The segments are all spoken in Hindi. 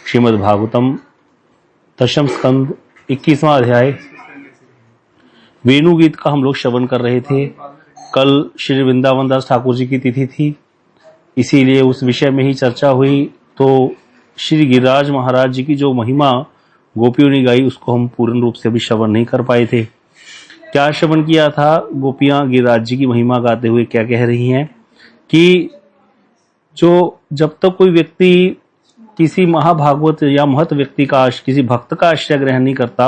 श्रीमद् भागवतम दशम स्कंद 21वां अध्याय। वेणुगीत का हम लोग श्रवण कर रहे थे। कल श्री वृंदावन दास ठाकुर जी की तिथि थी, इसीलिए उस विषय में ही चर्चा हुई। तो श्री गिरिराज महाराज जी की जो महिमा गोपियों ने गाई उसको हम पूर्ण रूप से भी श्रवण नहीं कर पाए थे। क्या श्रवण किया था? गोपियां गिरिराज जी की महिमा गाते हुए क्या कह रही हैं कि जो जब तक कोई व्यक्ति किसी महाभागवत या महत व्यक्ति का, किसी भक्त का आश्रय ग्रहण नहीं करता,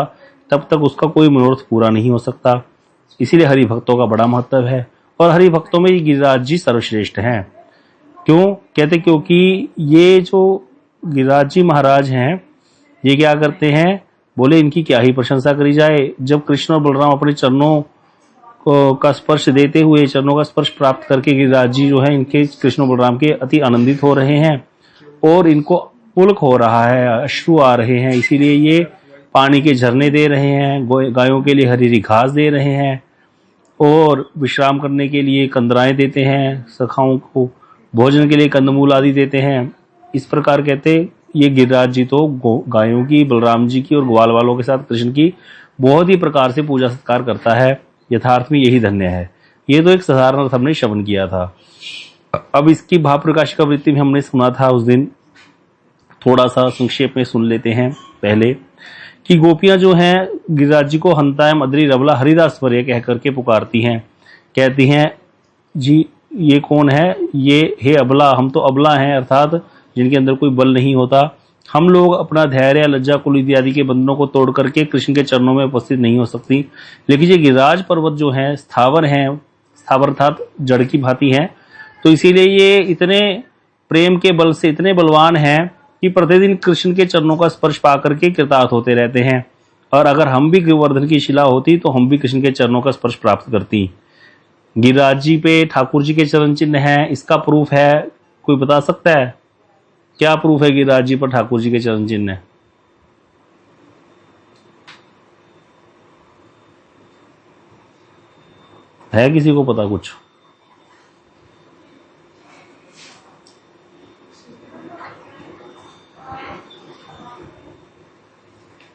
तब तक उसका कोई मनोरथ पूरा नहीं हो सकता। इसीलिए हरि भक्तों का बड़ा महत्व है और हरि भक्तों में गिरिराज जी सर्वश्रेष्ठ हैं। क्यों कहते? क्योंकि ये जो गिरिराज जी महाराज हैं, ये क्या करते हैं? बोले इनकी क्या ही प्रशंसा करी जाए। जब कृष्ण और बलराम अपने चरणों का स्पर्श देते हुए, चरणों का स्पर्श प्राप्त करके गिरिराज जी जो है इनके कृष्ण बलराम के अति आनंदित हो रहे हैं और इनको पुलक हो रहा है, अश्रु आ रहे हैं। इसीलिए ये पानी के झरने दे रहे हैं, गायों के लिए हरी हरी घास दे रहे हैं और विश्राम करने के लिए कंदराएं देते हैं, सखाओं को भोजन के लिए कंदमूल आदि देते हैं। इस प्रकार कहते ये गिरिराज जी तो गायों की, बलराम जी की और ग्वाल वालों के साथ कृष्ण की बहुत ही प्रकार से पूजा सत्कार करता है। यथार्थ में यही धन्य है। ये तो एक साधारण अर्थ हमने श्रवण किया था। अब इसकी भाव प्रकाश का वृत्ति में हमने सुना था उस दिन, थोड़ा सा संक्षेप में सुन लेते हैं पहले कि गोपियां जो हैं गिरिराज जी को हंताय मदरी रबला हरिदास वर्य कह करके पुकारती हैं। कहती हैं जी ये कौन है? ये हे अबला, हम तो अबला हैं, अर्थात जिनके अंदर कोई बल नहीं होता। हम लोग अपना धैर्य, लज्जा, कुल इत्यादि के बंधनों को तोड़ करके कृष्ण के चरणों में उपस्थित नहीं हो सकती। लेकिन ये गिरिराज पर्वत जो है स्थावर हैं, स्थावर अर्थात जड़ की भांति हैं, तो इसीलिए ये इतने प्रेम के बल से इतने बलवान हैं कि प्रतिदिन कृष्ण के चरणों का स्पर्श पा करके कृतार्थ होते रहते हैं। और अगर हम भी गोवर्धन की शिला होती तो हम भी कृष्ण के चरणों का स्पर्श प्राप्त करती। गिरिराज जी पे ठाकुर जी के चरण चिन्ह हैं, इसका प्रूफ है? कोई बता सकता है क्या प्रूफ है गिरिराज जी पर ठाकुर जी के चरण चिन्ह है? किसी को पता कुछ?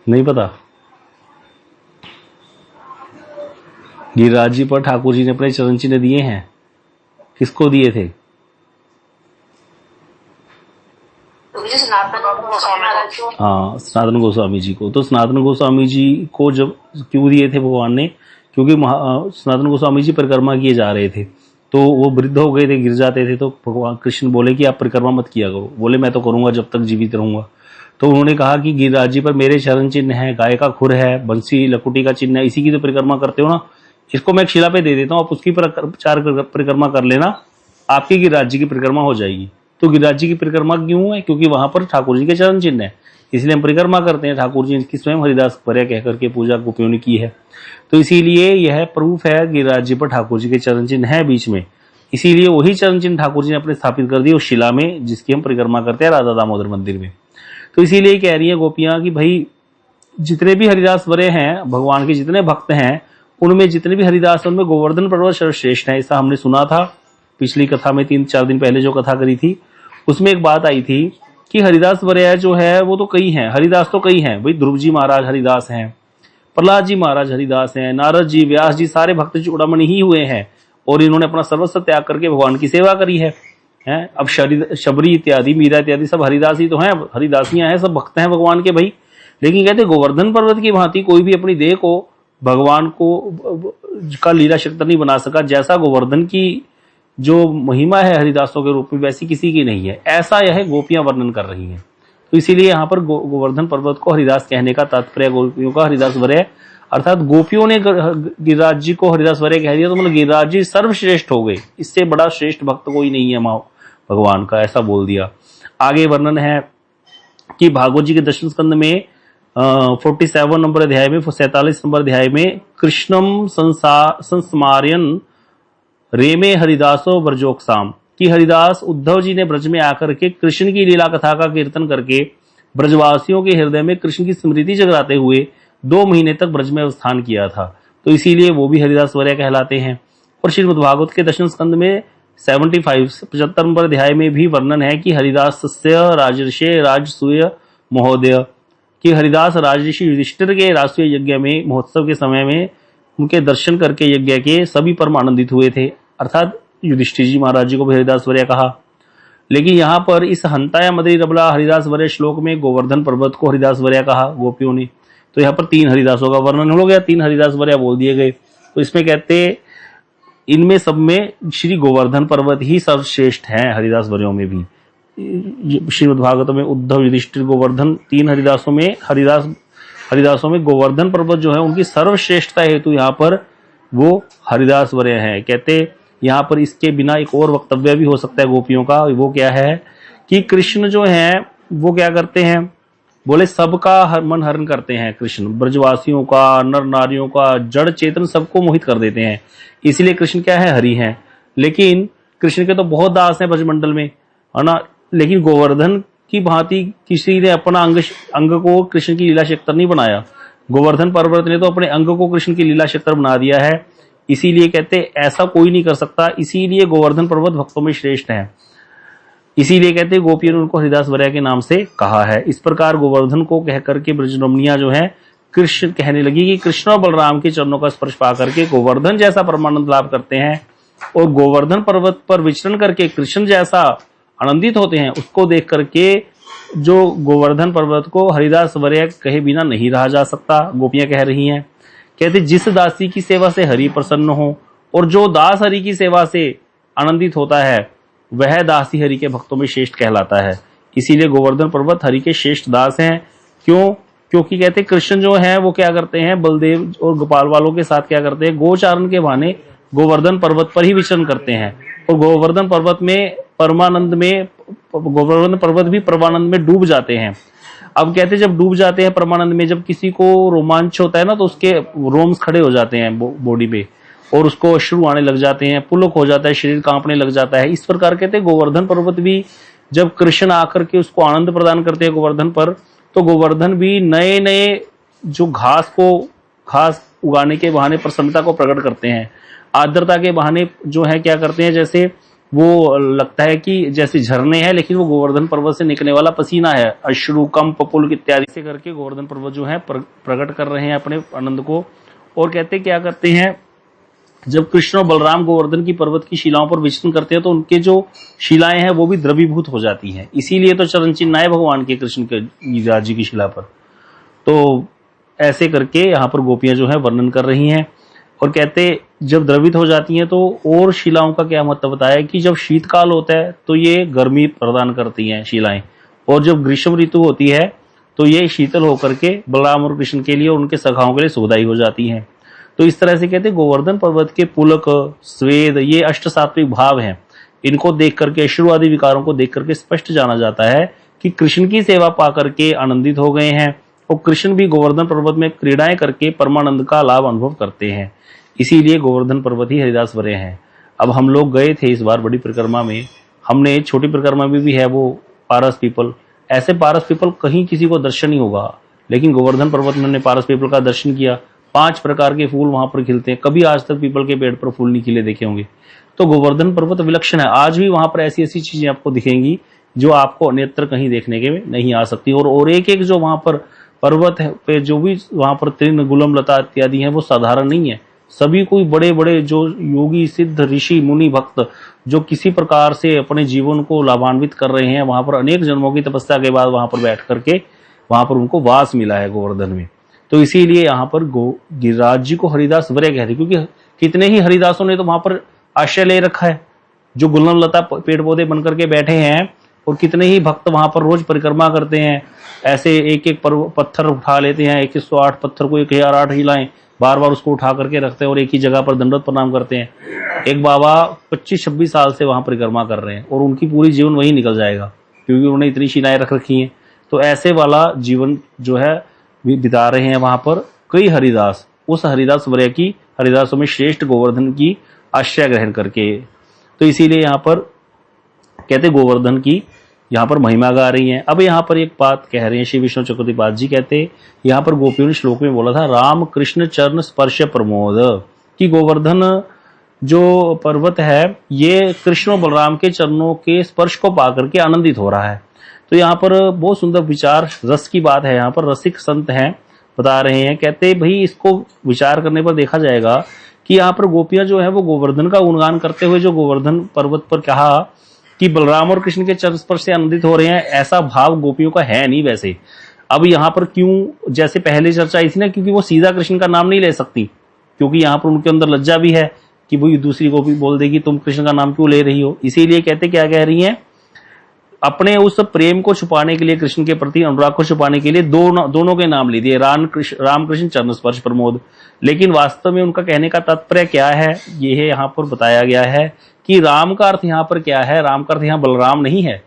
नहीं पता? गिरिराज जी पर ठाकुर जी ने अपने चरण चिन्ह दिए हैं। किसको दिए थे? हाँ, सनातन गोस्वामी जी को। तो सनातन गोस्वामी जी को जब क्यों दिए थे भगवान ने? क्योंकि सनातन गोस्वामी जी परिक्रमा किए जा रहे थे, तो वो वृद्ध हो गए थे, गिर जाते थे। तो भगवान कृष्ण बोले कि आप परिक्रमा मत किया करो। बोले मैं तो करूंगा जब तक जीवित रहूंगा। तो उन्होंने कहा कि गिरिराज जी पर मेरे चरण चिन्ह है, गाय का खुर है, बंसी लकुटी का चिन्ह है, इसी की तो परिक्रमा करते हो ना, इसको मैं शिला पे दे देता हूँ, आप उसकी परिक्रमा कर लेना, आपकी गिरिराज जी की परिक्रमा हो जाएगी। तो गिरिराज जी की परिक्रमा क्यों है? क्योंकि वहां पर ठाकुर जी के चरण चिन्ह है, इसलिए हम परिक्रमा करते हैं। ठाकुर जी की स्वयं हरिदास वर्य कह करके पूजा गोपियों ने की है। तो इसीलिए यह प्रूफ है गिरिराज जी पर ठाकुर जी के चरण चिन्ह है बीच में। इसीलिए वही चरण चिन्ह ठाकुर जी ने अपने स्थापित कर दिए उस शिला में जिसकी हम परिक्रमा करते हैं राधा दामोदर मंदिर में। तो इसीलिए कह रही है गोपियां कि भाई जितने भी हरिदास वर्य हैं, भगवान के जितने भक्त हैं, उनमें जितने भी हरिदास, उनमें गोवर्धन पर्वत सर्वश्रेष्ठ है। ऐसा हमने सुना था पिछली कथा में, 3-4 दिन पहले जो कथा करी थी उसमें एक बात आई थी कि हरिदास वर्य जो है वो तो कई हैं, हरिदास तो कई हैं भाई। ध्रुव जी महाराज हरिदास हैं, प्रहलाद जी महाराज हरिदास हैं, नारद जी, व्यास जी, सारे भक्त चूड़ामणि ही हुए हैं और इन्होंने अपना सर्वस्व त्याग करके भगवान की सेवा करी है। अब शबरी इत्यादि, मीरा इत्यादि सब हरिदास ही तो हैं, हरिदासियां हैं, सब भक्त हैं भगवान के भाई। लेकिन कहते गोवर्धन पर्वत की भांति कोई भी अपनी देह को भगवान को का लीला शक्ति नहीं बना सका। जैसा गोवर्धन की जो महिमा है हरिदासों के रूप में, वैसी किसी की नहीं है। ऐसा यह गोपियां वर्णन कर रही हैं। तो इसीलिए यहाँ पर गोवर्धन पर्वत को हरिदास कहने का तात्पर्य, गोपियों का हरिदास वर्य, अर्थात गोपियों ने गिरिराज जी को हरिदास वर्य कह दिया तो मतलब गिरिराज जी सर्वश्रेष्ठ हो गए, इससे बड़ा श्रेष्ठ भक्त कोई नहीं है भगवान का, ऐसा बोल दिया। आगे वर्णन है कि भागवत जी के दशम स्कंद में 47 नंबर अध्याय में, 47 नंबर अध्याय में कृष्णम संस्मार्यन रेमे हरिदासो ब्रजोक्साम, कि हरिदास उद्धव जी ने ब्रज में आकर के कृष्ण की लीला कथा का कीर्तन करके ब्रजवासियों के हृदय में कृष्ण की स्मृति जगराते हुए 2 महीने तक ब्रज में अवस्थान किया था। तो इसीलिए वो भी हरिदास वर्य कहलाते हैं। और श्रीमद् भागवत के दशम स्कंद में 75 नंबर अध्याय में भी वर्णन है कि हरिदासस्य राजर्षि राजसूय महोदय, कि हरिदास राजऋषि युधिष्ठिर के राष्ट्रीय यज्ञ में महोत्सव के समय में उनके दर्शन करके यज्ञ के सभी परम आनंदित हुए थे। अर्थात युधिष्ठिर जी महाराज जी को भी हरिदास वर्य कहा। लेकिन यहाँ पर इस हंताया मदरी रबला हरिदास वर्य श्लोक में गोवर्धन पर्वत को हरिदास वर्य कहा गोपियों ने। तो यहाँ पर 3 हरिदासों का वर्णन हो गया, 3 हरिदास वर्य बोल दिए गए। तो इसमें कहते इनमें सब में श्री गोवर्धन पर्वत ही सर्वश्रेष्ठ है। हरिदास वर्यों में भी श्रीमद् भागवत में उद्धव युधिष्ठिर गोवर्धन 3 हरिदासों में गोवर्धन पर्वत जो है उनकी सर्वश्रेष्ठता हेतु यहाँ पर वो हरिदास वर्य है। कहते यहाँ पर इसके बिना एक और वक्तव्य भी हो सकता है गोपियों का। वो क्या है कि कृष्ण जो है वो क्या करते हैं, बोले सबका मन हरण करते हैं। कृष्ण ब्रजवासियों का, नर नारियों का, जड़ चेतन सबको मोहित कर देते हैं। इसलिए कृष्ण क्या है, हरि हैं। लेकिन कृष्ण के तो बहुत दास हैं ब्रजमंडल में, है ना। लेकिन गोवर्धन की भांति किसी ने अपना अंग को कृष्ण की लीला क्षेत्र नहीं बनाया। गोवर्धन पर्वत ने तो अपने अंग को कृष्ण की लीला क्षेत्र बना दिया है। इसीलिए कहते ऐसा कोई नहीं कर सकता। इसीलिए गोवर्धन पर्वत भक्तों में श्रेष्ठ है। इसीलिए कहते गोपियों ने उनको हरिदास वर्य के नाम से कहा है। इस प्रकार गोवर्धन को कहकर के ब्रजरमणियां जो है कृष्ण कहने लगी कि कृष्ण और बलराम के चरणों का स्पर्श पा करके गोवर्धन जैसा परमानंद लाभ करते हैं, और गोवर्धन पर्वत पर विचरण करके कृष्ण जैसा आनंदित होते हैं। उसको देख करके जो गोवर्धन पर्वत को हरिदास वर्य कहे बिना नहीं रहा जा सकता। गोपियां कह रही हैं, कहते जिस दासी की सेवा से हरि प्रसन्न हो और जो दास हरि की सेवा से आनंदित होता है वह दास ही हरि के भक्तों में श्रेष्ठ कहलाता है। इसीलिए गोवर्धन पर्वत हरि के श्रेष्ठ दास हैं। क्यों? क्योंकि कहते कृष्ण जो है वो क्या करते हैं, बलदेव और गोपाल वालों के साथ क्या करते हैं, गोचारण के बहाने गोवर्धन पर्वत पर ही विचरण करते हैं। और गोवर्धन पर्वत में परमानंद में, गोवर्धन पर्वत भी परमानंद में डूब जाते हैं। अब कहते जब डूब जाते हैं परमानंद में, जब किसी को रोमांच होता है ना तो उसके रोम्स खड़े हो जाते हैं बॉडी पे, और उसको अश्रु आने लग जाते हैं, पुलक हो जाता है, शरीर कांपने लग जाता है। इस प्रकार कहते हैं गोवर्धन पर्वत भी जब कृष्ण आकर के उसको आनंद प्रदान करते हैं गोवर्धन पर, तो गोवर्धन भी नए नए जो घास उगाने के बहाने प्रसन्नता को प्रकट करते हैं। आर्द्रता के बहाने जो है क्या करते हैं, जैसे वो लगता है कि जैसे झरने हैं, लेकिन वो गोवर्धन पर्वत से निकलने वाला पसीना है। अश्रु, कंप, पुलक इत्यादि से करके गोवर्धन पर्वत जो है प्रकट कर रहे हैं अपने आनंद को। और कहते क्या करते हैं, जब कृष्ण और बलराम गोवर्धन की पर्वत की शिलाओं पर विचरण करते हैं तो उनके जो शिलाएं हैं वो भी द्रवीभूत हो जाती हैं। इसीलिए तो चरण चिन्ह आए भगवान के कृष्ण के गिरिराज जी की शिला पर। तो ऐसे करके यहाँ पर गोपियां जो है वर्णन कर रही हैं। और कहते जब द्रवित हो जाती हैं तो और शिलाओं का क्या महत्व बताया कि जब शीतकाल होता है तो ये गर्मी प्रदान करती हैं शिलाएं, और जब ग्रीष्म ऋतु होती है तो ये शीतल होकर के बलराम और कृष्ण के लिए और उनके सखाओं के लिए सुखदायी हो जाती हैं। तो इस तरह से कहते गोवर्धन पर्वत के पुलक, स्वेद, ये अष्ट सात्विक भाव हैं। इनको देख करके, अश्रु आदि विकारों को देख करके स्पष्ट जाना जाता है कि कृष्ण की सेवा पा करके आनंदित हो गए हैं, और कृष्ण भी गोवर्धन पर्वत में क्रीड़ाएं करके परमानंद का लाभ अनुभव करते हैं। इसीलिए गोवर्धन पर्वत ही हरिदास वर्य है। अब हम लोग गए थे इस बार बड़ी परिक्रमा में, हमने छोटी परिक्रमा में भी है वो पारस पीपल। ऐसे पारस पीपल कहीं किसी को दर्शन नहीं होगा, लेकिन गोवर्धन पर्वत में हमने पारस पीपल का दर्शन किया। 5 प्रकार के फूल वहां पर खिलते हैं। कभी आज तक पीपल के पेड़ पर फूल नहीं खिले देखे होंगे। तो गोवर्धन पर्वत विलक्षण है। आज भी वहां पर ऐसी ऐसी चीजें आपको दिखेंगी जो आपको अन्यत्र कहीं देखने के नहीं आ सकती। और एक एक जो वहां पर पर्वत है पे जो भी वहां पर तृण, गुलम, लता इत्यादि है वो साधारण नहीं है। सभी कोई बड़े बड़े जो योगी, सिद्ध, ऋषि, मुनि, भक्त जो किसी प्रकार से अपने जीवन को लाभान्वित कर रहे हैं, वहां पर अनेक जन्मों की तपस्या के बाद वहां पर बैठ करके वहां पर उनको वास मिला है गोवर्धन में। तो इसीलिए यहाँ पर गिरिराज जी को हरिदास वर्य कहते हैं, क्योंकि कितने ही हरिदासों ने तो वहां पर आश्रय ले रखा है, जो गुलम लता पेड़ पौधे बनकर के बैठे हैं। और कितने ही भक्त वहां पर रोज परिक्रमा करते हैं। ऐसे एक एक पत्थर उठा लेते हैं, 108 पत्थर को 1008 हिलाएं, बार बार उसको उठा करके रखते हैं और एक ही जगह पर दंडवत प्रणाम करते हैं। एक बाबा 25-26 साल से वहां परिक्रमा कर रहे हैं और उनकी पूरी जीवन वही निकल जाएगा, क्योंकि उन्होंने इतनी शिलाएं रख रखी हैं। तो ऐसे वाला जीवन जो है बिता रहे हैं वहां पर कई हरिदास, उस हरिदास वर्य की, हरिदासों में श्रेष्ठ गोवर्धन की आश्रय ग्रहण करके। तो इसीलिए यहाँ पर कहते गोवर्धन की यहाँ पर महिमा गा रही हैं। अब यहाँ पर एक बात कह रहे हैं श्री विष्णु चक्रवर्तीपाद जी, कहते यहाँ पर गोपियों ने श्लोक में बोला था राम कृष्ण चरण स्पर्श प्रमोद, कि गोवर्धन जो पर्वत है ये कृष्ण और बलराम के चरणों के स्पर्श को पाकर के आनंदित हो रहा है। तो यहाँ पर बहुत सुंदर विचार रस की बात है। यहाँ पर रसिक संत हैं, बता रहे हैं, कहते भाई इसको विचार करने पर देखा जाएगा कि यहाँ पर गोपियां जो है वो गोवर्धन का गुणगान करते हुए जो गोवर्धन पर्वत पर कहा कि बलराम और कृष्ण के चरण स्पर्श से आनंदित हो रहे हैं, ऐसा भाव गोपियों का है नहीं वैसे। अब यहाँ पर क्यों, जैसे पहले चर्चा आई थी ना, क्योंकि वो सीधा कृष्ण का नाम नहीं ले सकती, क्योंकि यहाँ पर उनके अंदर लज्जा भी है कि वो दूसरी गोपी बोल देगी तुम कृष्ण का नाम क्यों ले रही हो। इसीलिए कहते क्या कह रही हैं, अपने उस प्रेम को छुपाने के लिए, कृष्ण के प्रति अनुराग को छुपाने के लिए दोनों के नाम ले दिए, राम कृष्ण चरण स्पर्श प्रमोद। लेकिन वास्तव में उनका कहने का तात्पर्य क्या है, ये यहाँ पर बताया गया है कि राम का अर्थ यहाँ पर क्या है। राम का अर्थ यहाँ बलराम नहीं है।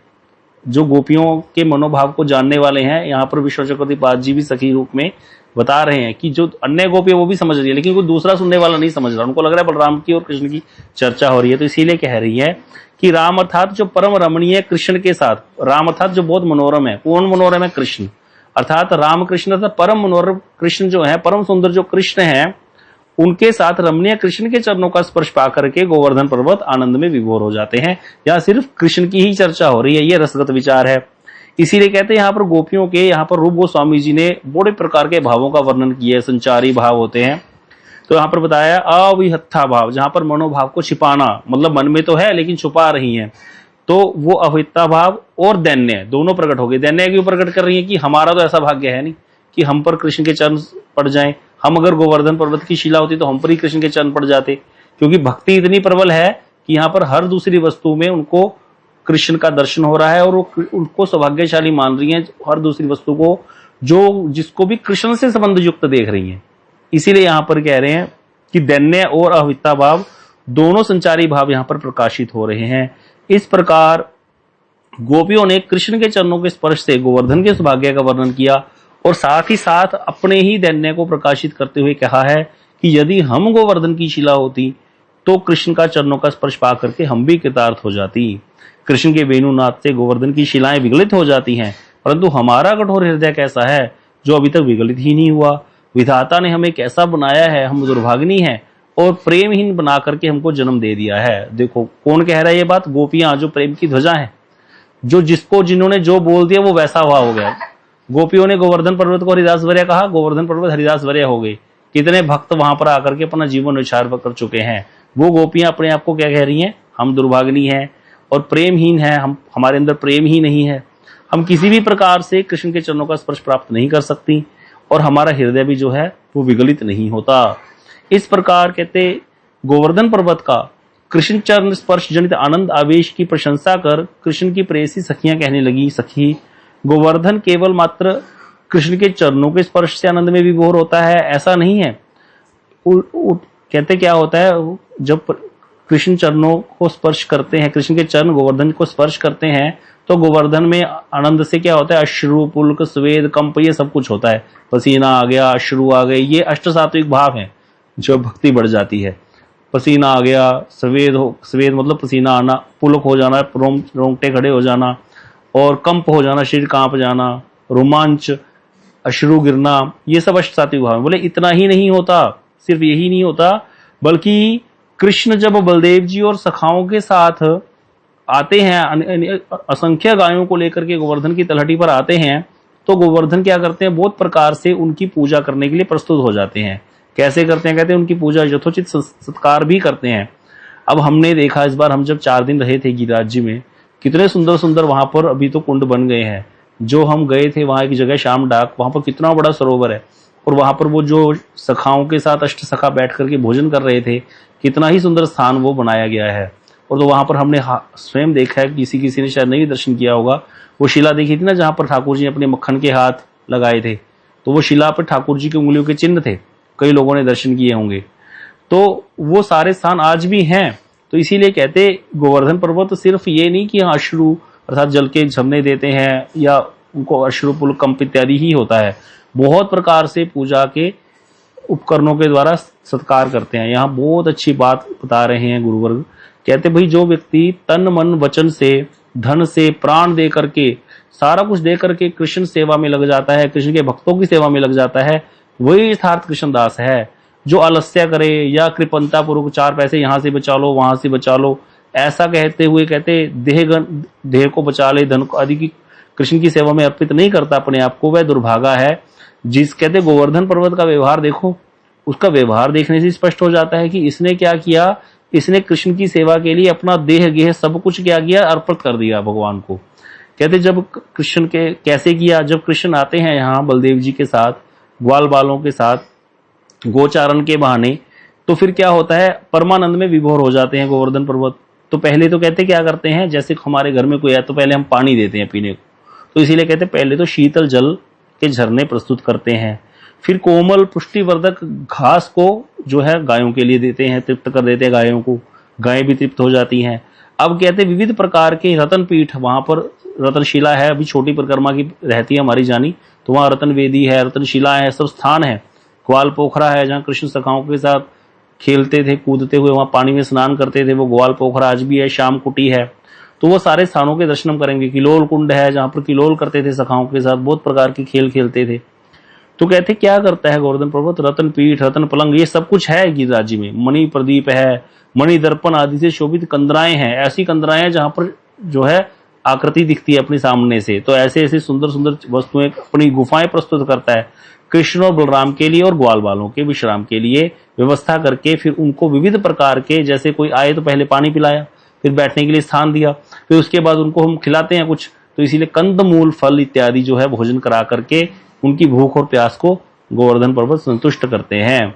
जो गोपियों के मनोभाव को जानने वाले हैं, यहाँ पर विश्व चक्रवर्ती पाद जी भी सखी रूप में बता रहे हैं कि जो अन्य गोपी है वो भी समझ रही है, लेकिन कोई दूसरा सुनने वाला नहीं समझ रहा। उनको लग रहा है बलराम की और कृष्ण की चर्चा हो रही है। तो इसीलिए कह रही है कि राम अर्थात जो परम रमणीय कृष्ण के साथ, राम अर्थात जो बहुत मनोरम है। कौन मनोरम है? कृष्ण, अर्थात राम कृष्ण अर्थात परम मनोरम कृष्ण जो है, परम सुंदर जो कृष्ण है, उनके साथ रमणीय कृष्ण के चरणों का स्पर्श पा करके गोवर्धन पर्वत आनंद में विभोर हो जाते हैं। यहाँ सिर्फ कृष्ण की ही चर्चा हो रही है, ये रसगत विचार है। इसीलिए कहते हैं यहाँ पर गोपियों के, यहाँ पर रूप गोस्वामी जी ने बड़े प्रकार के भावों का वर्णन किया है। संचारी भाव होते हैं, तो यहाँ पर बताया अविहत्था भाव, जहां पर मनोभाव को छिपाना, मतलब मन में तो है लेकिन छुपा रही हैं, तो वो अविहत्था भाव और दैन्य दोनों प्रकट हो गए। दैन्य क्यों प्रकट कर रही है कि हमारा तो ऐसा भाग्य है नहीं कि हम पर कृष्ण के चरण पड़ जाएं। हम अगर गोवर्धन पर्वत की शिला होती तो हम पर ही कृष्ण के चरण पड़ जाते, क्योंकि भक्ति इतनी प्रबल है कि यहाँ पर हर दूसरी वस्तु में उनको कृष्ण का दर्शन हो रहा है और वो उनको सौभाग्यशाली मान रही है, हर दूसरी वस्तु को जो जिसको भी कृष्ण से संबंध युक्त देख रही है। इसीलिए यहाँ पर कह रहे हैं कि दैन्य और अविहत्ता भाव दोनों संचारी भाव यहाँ पर प्रकाशित हो रहे हैं। इस प्रकार गोपियों ने कृष्ण के चरणों के स्पर्श से गोवर्धन के सौभाग्य का वर्णन किया और साथ ही साथ अपने ही दैन्य को प्रकाशित करते हुए कहा है कि यदि हम गोवर्धन की शिला होती तो कृष्ण का चरणों का स्पर्श पा करके हम भी कृतार्थ हो जाती। कृष्ण के वेणुनाद से गोवर्धन की शिलाएं विगलित हो जाती हैं, परंतु हमारा कठोर हृदय कैसा है जो अभी तक विगलित ही नहीं हुआ। विधाता ने हमें कैसा बनाया है, हम दुर्भाग्नी हैं और प्रेमहीन बना करके हमको जन्म दे दिया है। देखो कौन कह रहा है ये बात? गोपियां, जो प्रेम की ध्वजा है, जो जिन्होंने जो बोल दिया वो वैसा हुआ हो गया। गोपियों ने गोवर्धन पर्वत को हरिदास वर्य कहा, गोवर्धन पर्वत हरिदास वर्य हो गए। कितने भक्त वहां पर आकर के अपना जीवन विचार कर चुके हैं। वो गोपियां अपने आप को क्या कह रही हैं? हम दुर्भाग्नी हैं और प्रेमहीन है, हमारे अंदर प्रेम ही नहीं है, हम किसी भी प्रकार से कृष्ण के चरणों का स्पर्श प्राप्त नहीं कर सकती और हमारा हृदय भी जो है वो विगलित नहीं होता। इस प्रकार कहते गोवर्धन पर्वत का कृष्ण चरण स्पर्श जनित आनंद आवेश की प्रशंसा कर कृष्ण की प्रेयसी सखियां कहने लगी, सखी गोवर्धन केवल मात्र कृष्ण के चरणों के स्पर्श से आनंद में विभोर होता है, ऐसा नहीं है। कहते क्या होता है, जब कृष्ण चरणों को स्पर्श करते हैं, कृष्ण के चरण गोवर्धन को स्पर्श करते हैं तो गोवर्धन में आनंद से क्या होता है? अश्रु, पुलक, स्वेद, कंप, ये सब कुछ होता है। पसीना आ गया, अश्रु आ गए, ये अष्ट सात्विक भाव हैं जो भक्ति बढ़ जाती है। पसीना आ गया, स्वेद मतलब पसीना आना, पुलक हो जाना, रोंगटे खड़े हो जाना, और कंप हो जाना, शरीर कांप जाना, रोमांच, अश्रु गिरना, ये सब अष्ट सात्विक भाव। बोले इतना ही नहीं होता, सिर्फ यही नहीं होता, बल्कि कृष्ण जब बलदेव जी और सखाओं के साथ आते हैं, असंख्य गायों को लेकर के गोवर्धन की तलहटी पर आते हैं, तो गोवर्धन क्या करते हैं? बहुत प्रकार से उनकी पूजा करने के लिए प्रस्तुत हो जाते हैं। कैसे करते हैं? कहते हैं उनकी पूजा यथोचित सत्कार भी करते हैं। अब हमने देखा, इस बार हम जब 4 दिन रहे थे गिरिराज जी में, कितने सुंदर सुंदर वहां पर अभी तो कुंड बन गए हैं। जो हम गए थे वहां एक जगह श्याम डाक, वहां पर कितना बड़ा सरोवर है, और वहां पर वो जो सखाओं के साथ अष्ट सखा बैठ करके भोजन कर रहे थे, कितना ही सुंदर स्थान वो बनाया गया है। और तो वहां पर हमने स्वयं देखा है, किसी ने शायद नहीं दर्शन किया होगा, वो शिला देखी थी ना जहां पर ठाकुर जी अपने मक्खन के हाथ लगाए थे, तो वो शिला पर ठाकुर जी की उंगलियों के चिन्ह थे, कई लोगों ने दर्शन किए होंगे। तो वो सारे स्थान आज भी हैं। तो इसीलिए कहते गोवर्धन पर्वत सिर्फ ये नहीं कि अश्रु अर्थात जल के झरने देते हैं या उनको अश्रु पुल कंप इत्यादि ही होता है, बहुत प्रकार से पूजा के उपकरणों के द्वारा सत्कार करते हैं। यहाँ बहुत अच्छी बात बता रहे हैं गुरुवर्ग, कहते भाई जो व्यक्ति तन मन वचन से, धन से, प्राण दे करके, सारा कुछ दे करके कृष्ण सेवा में लग जाता है, कृष्ण के भक्तों की सेवा में लग जाता है, वही यथार्थ कृष्णदास है। जो आलस्य करे या कृपणता पूर्वक 4 पैसे यहाँ से बचा लो वहां से बचा लो, ऐसा कहते हुए कहते देह को बचा ले, धन आदि की कृष्ण की सेवा में अर्पित नहीं करता अपने आप को, वह दुर्भागा है। जिस कहते गोवर्धन पर्वत का व्यवहार देखो, उसका व्यवहार देखने से स्पष्ट हो जाता है कि इसने क्या किया, इसने कृष्ण की सेवा के लिए अपना देह गेह सब कुछ क्या किया, अर्पित कर दिया भगवान को। कहते जब कृष्ण के कैसे किया, जब कृष्ण आते हैं यहाँ बलदेव जी के साथ, ग्वाल बालों के साथ, गोचारण के बहाने, तो फिर क्या होता है, परमानंद में विभोर हो जाते हैं गोवर्धन पर्वत। तो पहले तो कहते क्या करते हैं, जैसे हमारे घर में कोई आया तो पहले हम पानी देते हैं पीने को, तो इसीलिए कहते पहले तो शीतल जल के झरने प्रस्तुत करते हैं, फिर कोमल पुष्टिवर्धक घास को जो है गायों के लिए देते हैं, तृप्त कर देते हैं गायों को, गायें भी तृप्त हो जाती हैं। अब कहते विविध प्रकार के रतन पीठ, वहां पर रतनशिला है, अभी छोटी परिक्रमा की रहती है हमारी जानी, तो वहां रतन वेदी है, रतनशिला है, सब स्थान है। ग्वाल पोखरा है जहाँ कृष्ण सखाओं के साथ खेलते थे, कूदते हुए वहां पानी में स्नान करते थे, वो ग्वाल पोखरा आज भी है। श्याम कुटी है, तो वो सारे स्थानों के दर्शन हम करेंगे। किलोल कुंड है जहां पर किलोल करते थे सखाओं के साथ, बहुत प्रकार के खेल खेलते थे। तो कहते क्या करता है गोवर्धन पर्वत, रतन पीठ, रतन पलंग, ये सब कुछ है गिरिराज में। मणि प्रदीप है, मणि दर्पण आदि से शोभित कंदराएं हैं, ऐसी कंदराएं हैं जहां पर जो है आकृति दिखती है अपने सामने से। तो ऐसे ऐसे सुंदर सुंदर वस्तुएं, अपनी गुफाएं प्रस्तुत करता है कृष्ण और बलराम के लिए और ग्वाल बालों के विश्राम के लिए व्यवस्था करके, फिर उनको विविध प्रकार के, जैसे कोई आए तो पहले पानी पिलाया, फिर बैठने के लिए स्थान दिया, फिर उसके बाद उनको हम खिलाते हैं कुछ, तो इसीलिए कंद मूल फल इत्यादि जो है भोजन करा करके उनकी भूख और प्यास को गोवर्धन पर्वत संतुष्ट करते हैं।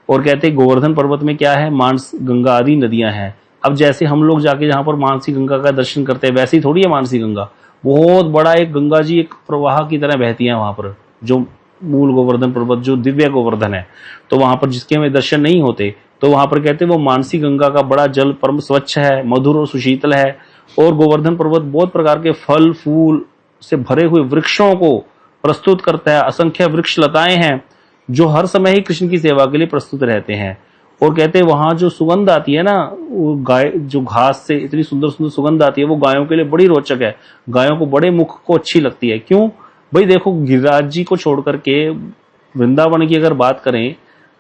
और कहते हैं गोवर्धन पर्वत में क्या है, मानस गंगा आदि नदियां हैं। अब जैसे हम लोग जाके जहां पर मानसी गंगा का दर्शन करते हैं, वैसी थोड़ी है मानसी गंगा, बहुत बड़ा एक गंगा जी एक प्रवाह की तरह बहती है वहां पर, जो मूल गोवर्धन पर्वत जो दिव्य गोवर्धन है। तो वहां पर जिसके हमें दर्शन नहीं होते, तो वहां पर कहते हैं वो मानसी गंगा का बड़ा जल परम स्वच्छ है, मधुर और सुशीतल है। और गोवर्धन पर्वत बहुत प्रकार के फल फूल से भरे हुए वृक्षों को प्रस्तुत करता है, असंख्य वृक्ष लताएं हैं जो हर समय ही कृष्ण की सेवा के लिए प्रस्तुत रहते हैं। और कहते हैं वहां जो सुगंध आती है ना, वो गाय जो घास से इतनी सुंदर सुंदर सुगंध आती है, वो गायों के लिए बड़ी रोचक है, गायों को बड़े मुख को अच्छी लगती है। क्यों भाई, देखो गिरिराज जी को छोड़ करके वृंदावन की अगर बात करें,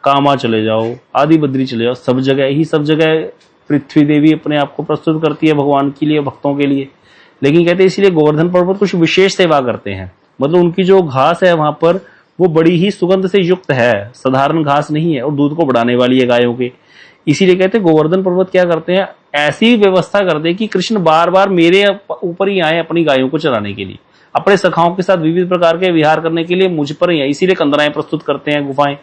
कामा चले जाओ, आदि बद्री चले जाओ, सब जगह पृथ्वी देवी अपने आप को प्रस्तुत करती है भगवान के लिए, भक्तों के लिए। लेकिन कहते हैं इसलिए गोवर्धन पर्वत कुछ विशेष सेवा करते हैं, मतलब उनकी जो घास है वहां पर वो बड़ी ही सुगंध से युक्त है, साधारण घास नहीं है, और दूध को बढ़ाने वाली है गायों के। इसीलिए कहते हैं गोवर्धन पर्वत क्या करते हैं, ऐसी व्यवस्था करते हैं कि कृष्ण बार बार मेरे ऊपर ही आए अपनी गायों को चराने के लिए, अपने सखाओं के साथ विविध प्रकार के विहार करने के लिए मुझ पर ही आए। इसीलिए कंदराएं प्रस्तुत करते हैं, गुफाएं।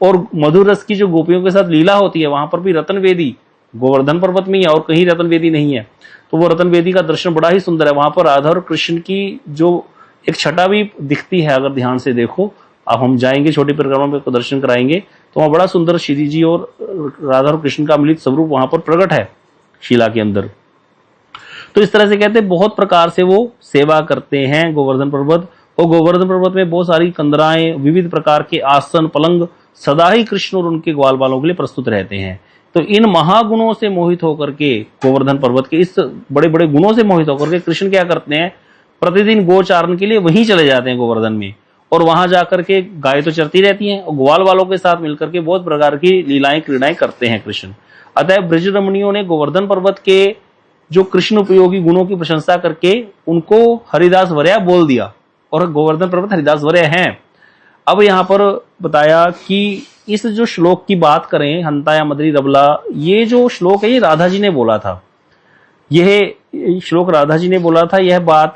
और मधुर रस की जो गोपियों के साथ लीला होती है, वहां पर भी रतन वेदी गोवर्धन पर्वत में ही है, और कहीं रतन वेदी नहीं है। तो वो रतन वेदी का दर्शन बड़ा ही सुंदर है। वहां पर राधा और कृष्ण की जो एक छटा भी दिखती है, अगर ध्यान से देखो, अब हम जाएंगे छोटी परिक्रमा में, दर्शन कराएंगे, तो वहां बड़ा सुंदर श्री जी और राधा और कृष्ण का मिलित स्वरूप वहां पर प्रकट है शिला के अंदर। तो इस तरह से कहते हैं बहुत प्रकार से वो सेवा करते हैं गोवर्धन पर्वत। और गोवर्धन पर्वत में बहुत सारी कंदराएं, विविध प्रकार के आसन पलंग सदा ही कृष्ण और उनके ग्वाल बालों के लिए प्रस्तुत रहते हैं। तो इन महागुणों से मोहित होकर के, गोवर्धन पर्वत के इस बड़े बड़े गुणों से मोहित होकर के कृष्ण क्या करते हैं, प्रतिदिन गोचारण के लिए वहीं चले जाते हैं गोवर्धन में, और वहां जाकर के गाय तो चरती रहती हैं, और ग्वाल वालों के साथ मिलकर के बहुत प्रकार की लीलाएं क्रीड़ाएं करते हैं कृष्ण। अतः ब्रज रमणियों ने गोवर्धन पर्वत के जो कृष्ण उपयोगी गुणों की प्रशंसा करके उनको हरिदास वर्या बोल दिया, और गोवर्धन पर्वत हरिदास वर्या हैं। अब यहाँ पर बताया कि इस जो श्लोक की बात करें, हंताया मदरी रबला, ये जो श्लोक है ये राधा जी ने बोला था, यह श्लोक राधा जी ने बोला था। यह बात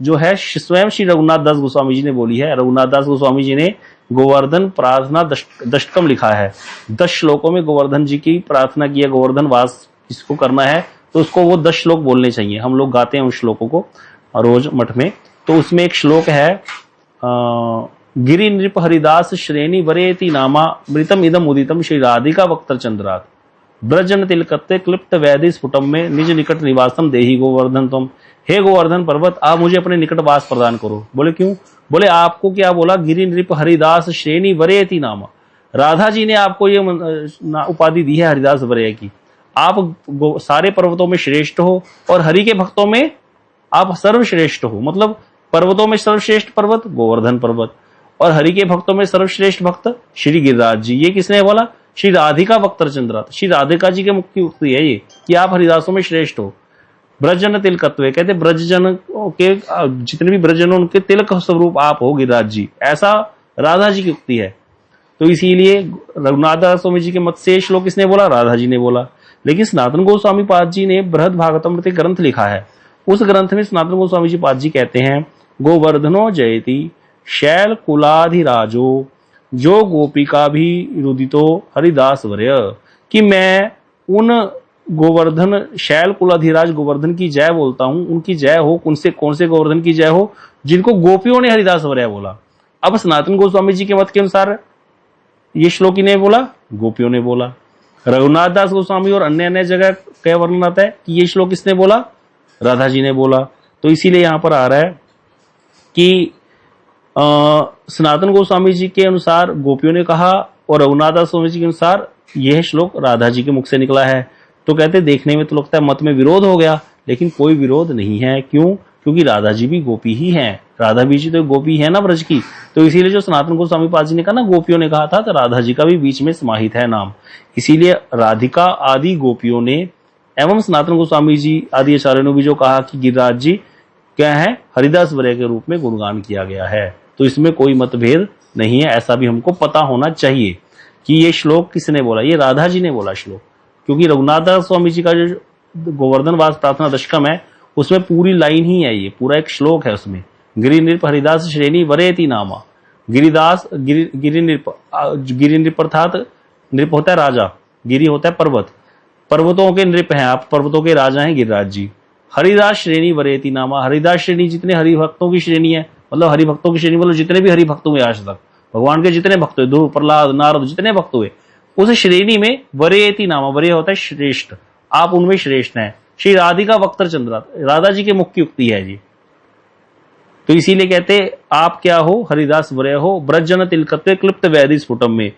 जो है स्वयं श्री रघुनाथ दास गोस्वामी जी ने बोली है। रघुनाथ दास गोस्वामी जी ने गोवर्धन प्रार्थना दशकम लिखा है, 10 श्लोकों में गोवर्धन जी की प्रार्थना की है। गोवर्धन वास जिसको करना है तो उसको वो 10 श्लोक बोलने चाहिए। हम लोग गाते हैं उस श्लोकों को रोज मठ में। तो उसमें एक श्लोक है, गिरि नृप हरिदास श्रेणी वरेति नामा मृतम इदम उदितम श्री राधिका वक्तर चंद्रात ब्रजन तिलकत्ते क्लिप्त वैधि स्फुटम में निज निकट निवासम देही गोवर्धन तुम। हे गोवर्धन पर्वत, आप मुझे अपने निकट वास प्रदान करो। बोले क्यों? बोले आपको क्या बोला, गिरि नृप हरिदास श्रेणी वरेति नामा, राधा जी ने आपको ये उपाधि दी है हरिदास वरय की। आप सारे पर्वतों में श्रेष्ठ हो और हरि के भक्तों में आप सर्वश्रेष्ठ हो। मतलब पर्वतों में सर्वश्रेष्ठ पर्वत गोवर्धन पर्वत, और हरि के भक्तों में सर्वश्रेष्ठ भक्त श्री गिरिराज जी। ये किसने बोला? श्री राधिका वक्त्र चंद्रात, श्री राधिका जी के मुख की उक्ति है ये कि आप हरिदासों में श्रेष्ठ हो। ब्रजजन तिलकत्व, कहते ब्रजजन के जितने भी ब्रजजन उनके तिलक स्वरूप आप हो गिरिराज जी, ऐसा राधा जी की उक्ति है। तो इसीलिए रघुनाथ दास स्वामी जी के मत से श्लोक किसने बोला? राधा जी ने बोला। लेकिन सनातन गोस्वामी पाद जी ने बृहद भागवतम ग्रंथ लिखा है, उस ग्रंथ में सनातन गोस्वामी जी पाद जी कहते हैं गोवर्धनो जयति शैल कुलाधिराजो जो गोपिका भी रुदितो हरिदास वर्य, कि मैं उन गोवर्धन शैल कुलाधिराज गोवर्धन की जय बोलता हूं, उनकी जय हो। उनसे कौन से गोवर्धन की जय हो? जिनको गोपियों ने हरिदास वर्य बोला। अब सनातन गोस्वामी जी के मत के अनुसार ये श्लोक ने बोला, गोपियों ने बोला। रघुनाथ दास गोस्वामी और अन्य अन्य जगह क्या वर्णन आता है कि ये श्लोक किसने बोला? राधा जी ने बोला। तो इसीलिए यहां पर आ रहा है कि सनातन गोस्वामी जी के अनुसार गोपियों ने कहा और रघुनाथ दास स्वामी जी के अनुसार यह श्लोक राधा जी के मुख से निकला है। तो कहते देखने में तो लगता है मत में विरोध हो गया, लेकिन कोई विरोध नहीं है। क्यों? क्योंकि राधा जी भी गोपी ही हैं। राधा भी जी तो गोपी है ना ब्रज की। तो इसीलिए जो सनातन गोस्वामी पाद जी ने कहा ना गोपियों ने कहा था, तो राधा जी का भी बीच में समाहित है नाम। इसीलिए राधिका आदि गोपियों ने एवं सनातन गोस्वामी जी आदि आचार्यों ने भी जो कहा कि गिरिराज जी क्या है, हरिदास वर्य के रूप में गुणगान किया गया है। तो इसमें कोई मतभेद नहीं है, ऐसा भी हमको पता होना चाहिए कि ये श्लोक किसने बोला। ये राधा जी ने बोला श्लोक, क्योंकि रघुनाथ दास स्वामी जी का जो गोवर्धन वास प्रार्थना दशकम है उसमें पूरी लाइन ही है, ये पूरा एक श्लोक है। उसमें गिरि नृप हरिदास श्रेणी वरेति नामा, गिरिदास गिरि नृप अर्थात नृप होता है राजा, गिरि होता है पर्वत, पर्वतों के नृप हैं आप, पर्वतों के राजा हैं गिरिराज जी। हरिदास श्रेणी वरेति नामा, हरिदास श्रेणी जितने हरिभक्तों की श्रेणी है, मतलब हरिभक्तों की श्रेणी मतलब जितने भी हरिभक्त हुए आज तक, भगवान के जितने भक्त हुए, ध्रुव प्रहलाद नारद जितने भक्त हुए, उस श्रेणी में वरेति नामा, वरे होता है श्रेष्ठ, आप उनमें श्रेष्ठ हैं। श्री राधिका वक्त्र चंद्रा, राधा जी के मुख की उक्ति है जी। तो इसीलिए कहते आप क्या हो? हरिदास वर्य हो। ब्रजजन तिलकत्वे क्लिप्त वैधि स्फुटम में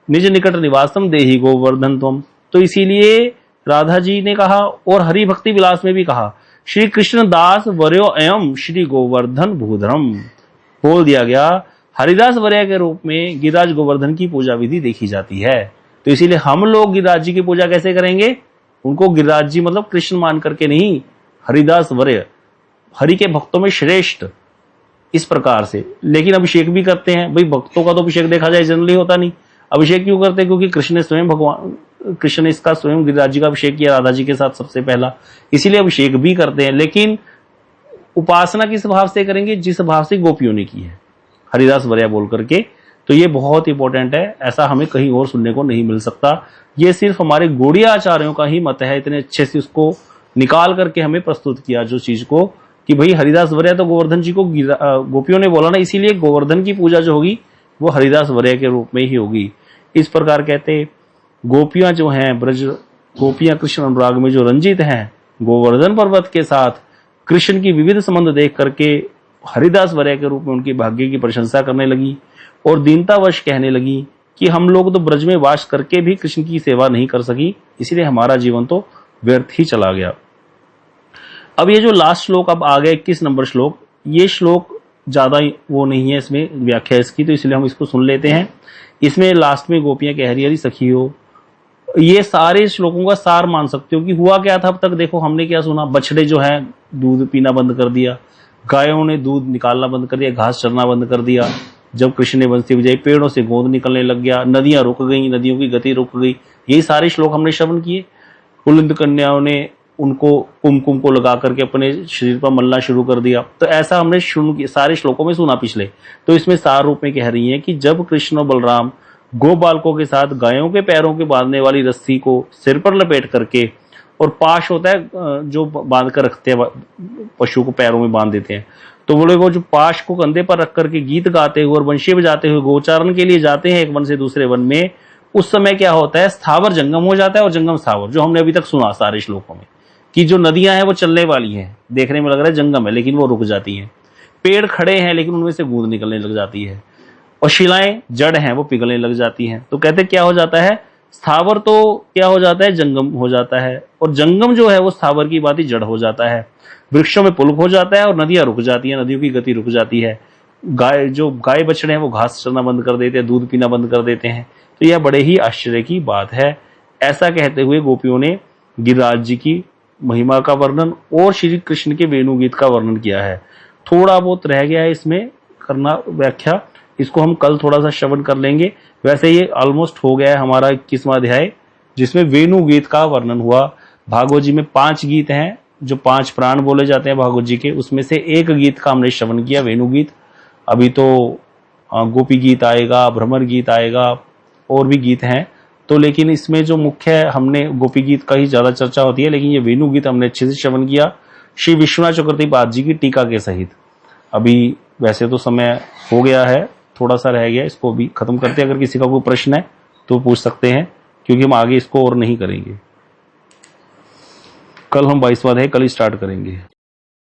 निज निकट निवासम देहि गोवर्धन त्वम। तो इसीलिए राधा जी ने कहा और हरि भक्ति विलास में भी कहा श्री कृष्ण दास वर्यो एवं श्री गोवर्धन भूधरम, बोल दिया गया हरिदास वर्य के रूप में गिरिराज गोवर्धन की पूजा विधि देखी जाती है। तो इसीलिए हम लोग गिरिराज जी की पूजा कैसे करेंगे? उनको गिरिराज जी मतलब कृष्ण मान करके नहीं, हरिदास वर्य, हरि के भक्तों में श्रेष्ठ, इस प्रकार से। लेकिन अभिषेक भी करते हैं भाई, भक्तों का तो अभिषेक देखा जाए जनरली होता नहीं। अभिषेक क्यों करते हैं? क्योंकि कृष्ण ने स्वयं भगवान कृष्ण ने इसका स्वयं गिरिराज जी का अभिषेक किया राधा जी के साथ सबसे पहला, इसीलिए अभिषेक भी करते हैं। लेकिन उपासना किस भाव से करेंगे? जिस भाव से गोपियों ने की है, हरिदास वर्या बोल करके। तो ये बहुत इंपॉर्टेंट है, ऐसा हमें कहीं और सुनने को नहीं मिल सकता। ये सिर्फ हमारे गौड़ीय आचार्यों का ही मत है, इतने अच्छे से उसको निकाल करके हमें प्रस्तुत किया जो चीज को, कि भाई हरिदास वर्या तो गोवर्धन जी को गोपियों ने बोला ना, इसीलिए गोवर्धन की पूजा जो होगी वो हरिदास वर्या के रूप में ही होगी। इस प्रकार कहते गोपियां जो हैं ब्रज गोपियां कृष्ण अनुराग में जो रंजित हैं, गोवर्धन पर्वत के साथ कृष्ण की विविध संबंध देख करके हरिदास वर्या के रूप में उनकी भाग्य की प्रशंसा करने लगी और दीनतावश कहने लगी कि हम लोग तो ब्रज में वास करके भी कृष्ण की सेवा नहीं कर सकी, इसलिए हमारा जीवन तो व्यर्थ ही चला गया। अब ये जो लास्ट श्लोक अब आ गया 21 नंबर श्लोक, ये श्लोक ज्यादा वो नहीं है इसमें व्याख्या इसकी, तो इसलिए हम इसको सुन लेते हैं। इसमें लास्ट में गोपियां कह रही है सखी हो, ये सारे श्लोकों का सार मान सकते हो कि हुआ क्या था अब तक। देखो हमने क्या सुना, बछड़े जो है दूध पीना बंद कर दिया, गायों ने दूध निकालना बंद कर दिया, घास चरना बंद कर दिया, जब कृष्ण ने बंसी बजाई पेड़ों से गोंद निकलने लग गया, नदियां रुक गई, नदियों की गति रुक गई। यही सारे श्लोक हमने श्रवण किए। कुलिंद कन्याओं ने उनको कुमकुम को लगा करके अपने शरीर पर मलना शुरू कर दिया। तो ऐसा हमने सारे श्लोकों में सुना पिछले। तो इसमें सार रूप में कह रही है कि जब कृष्ण और बलराम गो बालकों के साथ गायों के पैरों के बांधने वाली रस्सी को सिर पर लपेट करके, और पाश होता है जो बांध कर रखते हैं पशु को पैरों में बांध देते हैं, तो वो लोग वो जो पाश को कंधे पर रख करके गीत गाते हुए और बंशी बजाते हुए गोचारण के लिए जाते हैं एक वन से दूसरे वन में, उस समय क्या होता है स्थावर जंगम हो जाता है। और जंगम स्थावर जो हमने अभी तक सुना सारे श्लोकों में कि जो नदियां हैं वो चलने वाली हैं, देखने में लग रहा है जंगम है लेकिन वो रुक जाती हैं, पेड़ खड़े हैं लेकिन उनमें से गूंद निकलने लग जाती है, और शिलाएं जड़ हैं वो पिघलने लग जाती हैं। तो कहते क्या हो जाता है, स्थावर तो क्या हो जाता है, जंगम हो जाता है, और जंगम जो है वो स्थावर की बात ही जड़ हो जाता है। वृक्षों में पुलक हो जाता है और नदियां रुक जाती हैं, नदियों की गति रुक जाती है। गाय बछड़े हैं वो घास चरना बंद कर देते हैं, दूध पीना बंद कर देते हैं। तो यह बड़े ही आश्चर्य की बात है। ऐसा कहते हुए गोपियों ने गिरिराज जी की महिमा का वर्णन और श्री कृष्ण के वेणु गीत का वर्णन किया है। थोड़ा बहुत रह गया है इसमें करना व्याख्या, इसको हम कल थोड़ा सा श्रवण कर लेंगे। वैसे ये ऑलमोस्ट हो गया है हमारा 21वां अध्याय, जिसमें वेणु गीत का वर्णन हुआ। भागवत जी में 5 गीत हैं, जो 5 प्राण बोले जाते हैं भागवत जी के, उसमें से एक गीत का हमने श्रवण किया, वेणु गीत। अभी तो गोपी गीत आएगा, भ्रमर गीत आएगा, और भी गीत हैं। तो लेकिन इसमें जो मुख्य है, हमने गोपी गीत का ही ज्यादा चर्चा होती है, लेकिन ये वेणु गीत हमने अच्छे से श्रवण किया श्री विश्वनाथ चक्रवर्ती पाद जी की टीका के सहित। अभी वैसे तो समय हो गया है, थोड़ा सा रह गया, इसको भी खत्म करते हैं। अगर किसी का कोई प्रश्न है तो पूछ सकते हैं, क्योंकि हम आगे इसको और नहीं करेंगे। कल हम 22वां अध्याय कल स्टार्ट करेंगे।